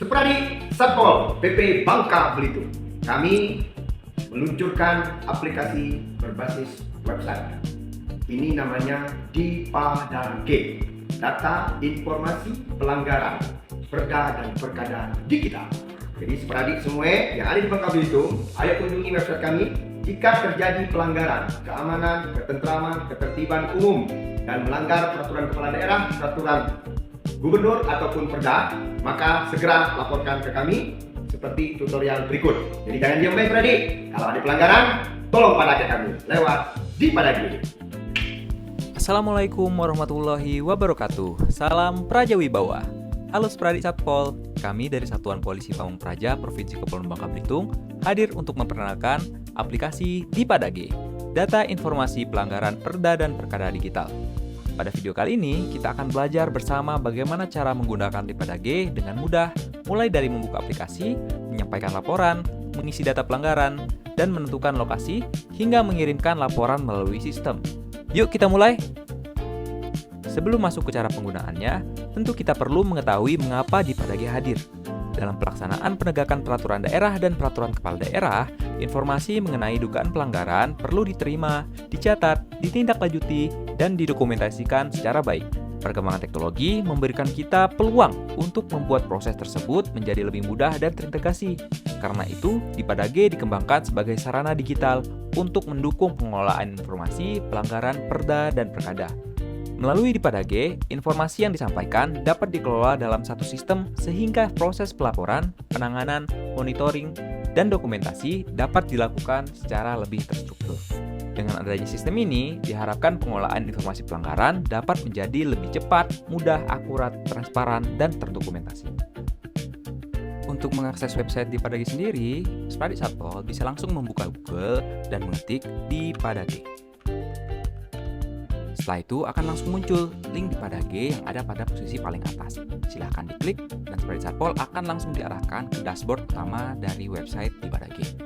Seperti Satpol PP Bangka Belitung, kami meluncurkan aplikasi berbasis website. Ini namanya Dipadage, data informasi pelanggaran perda dan perkada digital. Jadi seperadik semua yang ada di Bangka Belitung, ayo kunjungi website kami. Jika terjadi pelanggaran keamanan, ketentraman, ketertiban umum dan melanggar peraturan kepala daerah, peraturan gubernur ataupun perda, maka segera laporkan ke kami seperti tutorial berikut. Jadi jangan diam baik Pradik. Kalau ada pelanggaran, tolong padake kami lewat Dipadage. Assalamualaikum warahmatullahi wabarakatuh. Salam Praja Wibawa. Halo Spradik Satpol, kami dari Satuan Polisi Pamong Praja Provinsi Kepulauan Bangka Belitung hadir untuk memperkenalkan aplikasi Dipadage, data informasi pelanggaran perda dan perkara digital. Pada video kali ini, kita akan belajar bersama bagaimana cara menggunakan Dipadage dengan mudah, mulai dari membuka aplikasi, menyampaikan laporan, mengisi data pelanggaran, dan menentukan lokasi, hingga mengirimkan laporan melalui sistem. Yuk kita mulai! Sebelum masuk ke cara penggunaannya, tentu kita perlu mengetahui mengapa Dipadage hadir. Dalam pelaksanaan penegakan peraturan daerah dan peraturan kepala daerah, informasi mengenai dugaan pelanggaran perlu diterima, dicatat, ditindaklanjuti, dan didokumentasikan secara baik. Perkembangan teknologi memberikan kita peluang untuk membuat proses tersebut menjadi lebih mudah dan terintegrasi. Karena itu, Dipadage dikembangkan sebagai sarana digital untuk mendukung pengelolaan informasi pelanggaran perda dan perkada. Melalui Dipadage, informasi yang disampaikan dapat dikelola dalam satu sistem sehingga proses pelaporan, penanganan, monitoring, dan dokumentasi dapat dilakukan secara lebih terstruktur. Dengan adanya sistem ini, diharapkan pengelolaan informasi pelanggaran dapat menjadi lebih cepat, mudah, akurat, transparan, dan terdokumentasi. Untuk mengakses website Dipadage sendiri, Spradik Satpol bisa langsung membuka Google dan mengetik Dipadage. Setelah itu akan langsung muncul link Dipadage yang ada pada posisi paling atas. Silahkan diklik dan Spradik Satpol akan langsung diarahkan ke dashboard utama dari website Dipadage.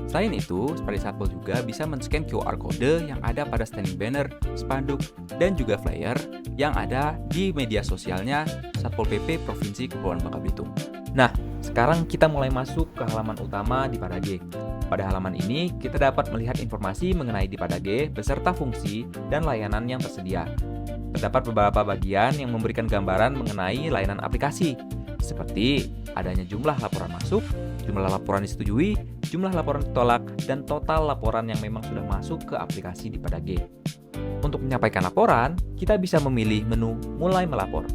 Selain itu, Spradik Satpol juga bisa men-scan QR code yang ada pada standing banner, spanduk, dan juga flyer yang ada di media sosialnya Satpol PP Provinsi Kepulauan Bangka Belitung. Nah, sekarang kita mulai masuk ke halaman utama Dipadage. Pada halaman ini, kita dapat melihat informasi mengenai Dipadage beserta fungsi dan layanan yang tersedia. Terdapat beberapa bagian yang memberikan gambaran mengenai layanan aplikasi, seperti adanya jumlah laporan masuk, jumlah laporan disetujui, jumlah laporan ditolak, dan total laporan yang memang sudah masuk ke aplikasi Dipadage. Untuk menyampaikan laporan, kita bisa memilih menu Mulai Melapor.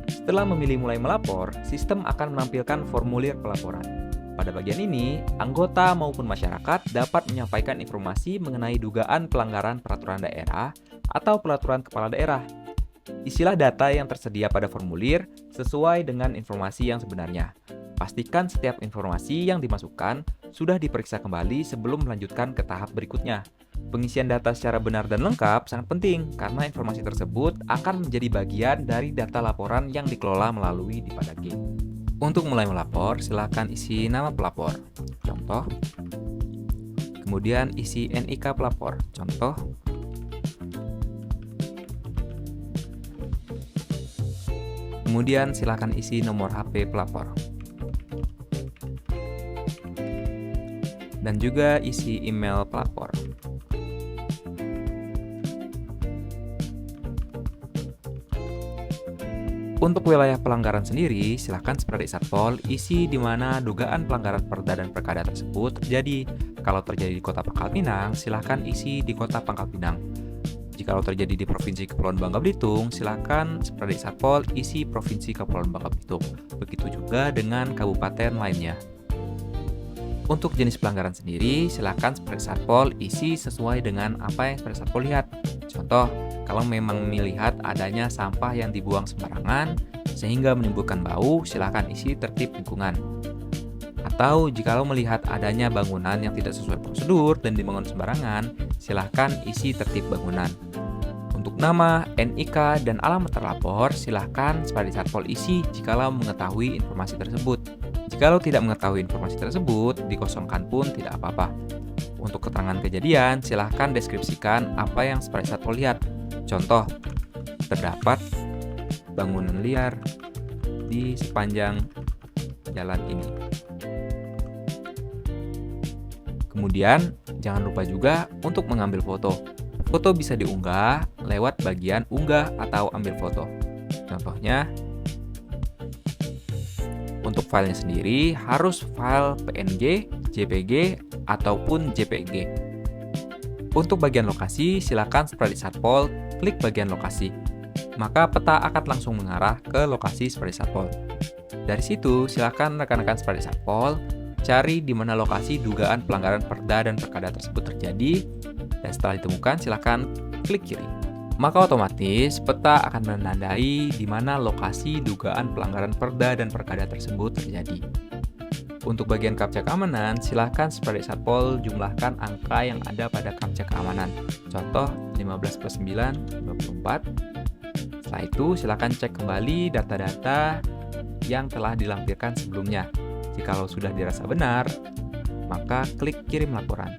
Setelah memilih Mulai Melapor, sistem akan menampilkan formulir pelaporan. Pada bagian ini, anggota maupun masyarakat dapat menyampaikan informasi mengenai dugaan pelanggaran peraturan daerah atau peraturan kepala daerah. Isilah data yang tersedia pada formulir sesuai dengan informasi yang sebenarnya. Pastikan setiap informasi yang dimasukkan sudah diperiksa kembali sebelum melanjutkan ke tahap berikutnya. Pengisian data secara benar dan lengkap sangat penting karena informasi tersebut akan menjadi bagian dari data laporan yang dikelola melalui Dipadage. Untuk mulai melapor, silakan isi nama pelapor, contoh. Kemudian isi NIK pelapor, contoh. Kemudian silakan isi nomor HP pelapor. Dan juga isi email pelapor. Untuk wilayah pelanggaran sendiri, silakan Spradik Satpol isi di mana dugaan pelanggaran perda dan perkada tersebut terjadi. Kalau terjadi di Kota Pangkal Pinang, silakan isi di Kota Pangkal Pinang. Jika terjadi di Provinsi Kepulauan Bangka Belitung, silakan Spradik Satpol isi Provinsi Kepulauan Bangka Belitung. Begitu juga dengan kabupaten lainnya. Untuk jenis pelanggaran sendiri, silakan Spradik Satpol isi sesuai dengan apa yang Spradik Satpol lihat. Contoh, kalau memang melihat adanya sampah yang dibuang sembarangan sehingga menimbulkan bau, silakan isi tertib lingkungan. Atau jikalau melihat adanya bangunan yang tidak sesuai prosedur dan dibangun sembarangan, silakan isi tertib bangunan. Untuk nama, NIK, dan alamat terlapor, silakan Spradik Satpol isi jikalau mengetahui informasi tersebut. Jikalau tidak mengetahui informasi tersebut, dikosongkan pun tidak apa-apa. Untuk keterangan kejadian, silahkan deskripsikan apa yang Spradik Satpol lihat. Contoh, terdapat bangunan liar di sepanjang jalan ini. Kemudian, jangan lupa juga untuk mengambil foto. Foto bisa diunggah lewat bagian unggah atau ambil foto. Contohnya, untuk filenya sendiri harus file PNG, JPG, ataupun JPG. Untuk bagian lokasi, silakan Spradi Satpol klik bagian lokasi. Maka peta akan langsung mengarah ke lokasi Spradi Satpol. Dari situ, silakan rekan-rekan Spradi Satpol cari di mana lokasi dugaan pelanggaran Perda dan Perkada tersebut terjadi, dan setelah ditemukan silakan klik kiri. Maka otomatis peta akan menandai di mana lokasi dugaan pelanggaran Perda dan Perkada tersebut terjadi. Untuk bagian captcha keamanan, silakan Spradi Satpol jumlahkan angka yang ada pada captcha keamanan. Contoh 15+9, 24. Setelah itu, silakan cek kembali data-data yang telah dilampirkan sebelumnya. Jikalau sudah dirasa benar, maka klik kirim laporan.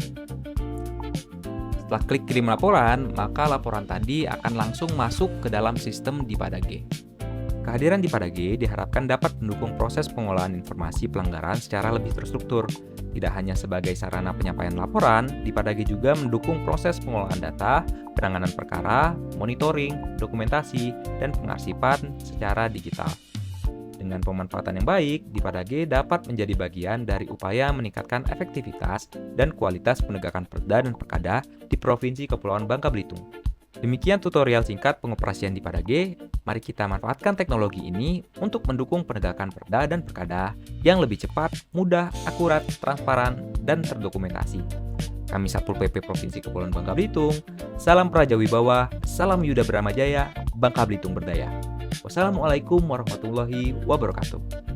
Setelah klik kirim laporan, maka laporan tadi akan langsung masuk ke dalam sistem Dipadage. Kehadiran Dipadage diharapkan dapat mendukung proses pengolahan informasi pelanggaran secara lebih terstruktur. Tidak hanya sebagai sarana penyampaian laporan, Dipadage juga mendukung proses pengolahan data, penanganan perkara, monitoring, dokumentasi, dan pengarsipan secara digital. Dengan pemanfaatan yang baik, Dipadage dapat menjadi bagian dari upaya meningkatkan efektivitas dan kualitas penegakan Perda dan Perkada di Provinsi Kepulauan Bangka Belitung. Demikian tutorial singkat pengoperasian Dipadage. Mari kita manfaatkan teknologi ini untuk mendukung penegakan Perda dan Perkada yang lebih cepat, mudah, akurat, transparan, dan terdokumentasi. Kami Satpol PP Provinsi Kepulauan Bangka Belitung. Salam Praja Wibawa, salam Yuda Bramajaya, Bangka Belitung Berdaya. Wassalamualaikum warahmatullahi wabarakatuh.